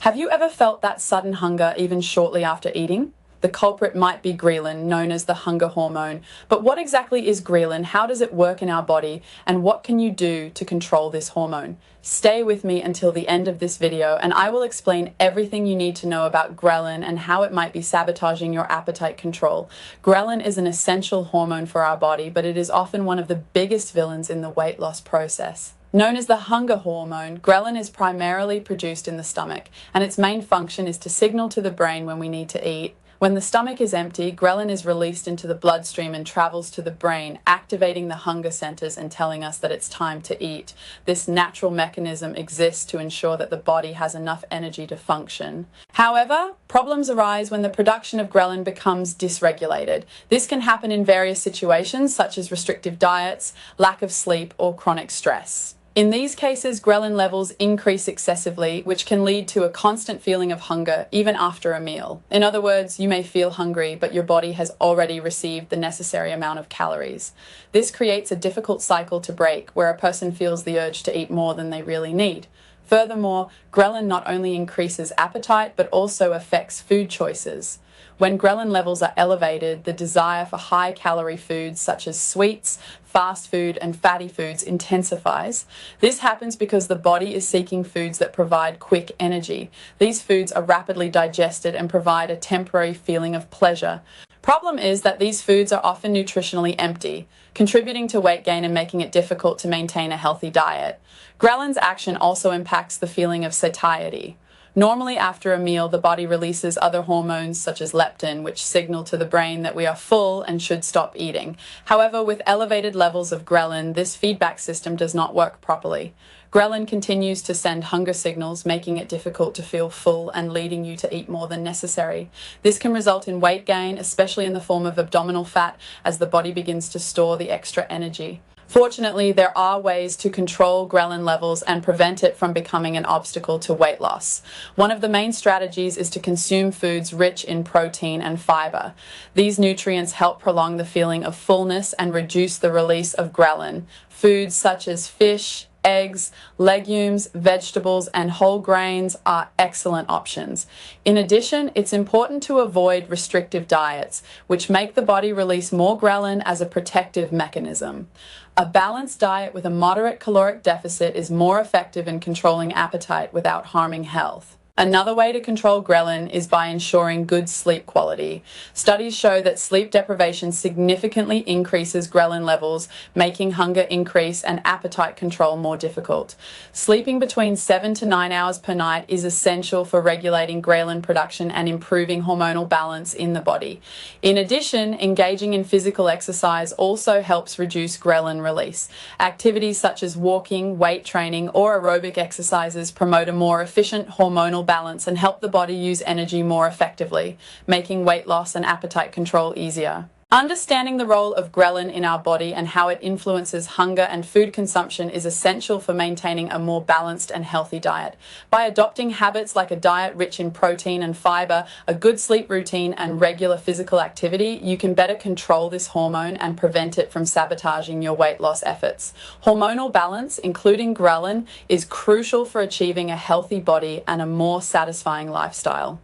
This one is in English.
Have you ever felt that sudden hunger even shortly after eating? The culprit might be ghrelin, known as the hunger hormone. But what exactly is ghrelin? How does it work in our body? And what can you do to control this hormone? Stay with me until the end of this video and I will explain everything you need to know about ghrelin and how it might be sabotaging your appetite control. Ghrelin is an essential hormone for our body, but it is often one of the biggest villains in the weight loss process. Known as the hunger hormone, ghrelin is primarily produced in the stomach, and its main function is to signal to the brain when we need to eat. When the stomach is empty, ghrelin is released into the bloodstream and travels to the brain, activating the hunger centers and telling us that it's time to eat. This natural mechanism exists to ensure that the body has enough energy to function. However, problems arise when the production of ghrelin becomes dysregulated. This can happen in various situations, such as restrictive diets, lack of sleep, or chronic stress. In these cases, ghrelin levels increase excessively, which can lead to a constant feeling of hunger, even after a meal. In other words, you may feel hungry, but your body has already received the necessary amount of calories. This creates a difficult cycle to break, where a person feels the urge to eat more than they really need. Furthermore, ghrelin not only increases appetite, but also affects food choices. When ghrelin levels are elevated, the desire for high-calorie foods such as sweets, fast food, and fatty foods intensifies. This happens because the body is seeking foods that provide quick energy. These foods are rapidly digested and provide a temporary feeling of pleasure. Problem is that these foods are often nutritionally empty, contributing to weight gain and making it difficult to maintain a healthy diet. Ghrelin's action also impacts the feeling of satiety. Normally, after a meal, the body releases other hormones such as leptin, which signal to the brain that we are full and should stop eating. However, with elevated levels of ghrelin, this feedback system does not work properly. Ghrelin continues to send hunger signals, making it difficult to feel full and leading you to eat more than necessary. This can result in weight gain, especially in the form of abdominal fat, as the body begins to store the extra energy. Fortunately, there are ways to control ghrelin levels and prevent it from becoming an obstacle to weight loss. One of the main strategies is to consume foods rich in protein and fiber. These nutrients help prolong the feeling of fullness and reduce the release of ghrelin. Foods such as fish, eggs, legumes, vegetables, and whole grains are excellent options. In addition, it's important to avoid restrictive diets, which make the body release more ghrelin as a protective mechanism. A balanced diet with a moderate caloric deficit is more effective in controlling appetite without harming health. Another way to control ghrelin is by ensuring good sleep quality. Studies show that sleep deprivation significantly increases ghrelin levels, making hunger increase and appetite control more difficult. Sleeping between 7 to 9 hours per night is essential for regulating ghrelin production and improving hormonal balance in the body. In addition, engaging in physical exercise also helps reduce ghrelin release. Activities such as walking, weight training, or aerobic exercises promote a more efficient hormonal balance and help the body use energy more effectively, making weight loss and appetite control easier. Understanding the role of ghrelin in our body and how it influences hunger and food consumption is essential for maintaining a more balanced and healthy diet. By adopting habits like a diet rich in protein and fiber, a good sleep routine, and regular physical activity, you can better control this hormone and prevent it from sabotaging your weight loss efforts. Hormonal balance, including ghrelin, is crucial for achieving a healthy body and a more satisfying lifestyle.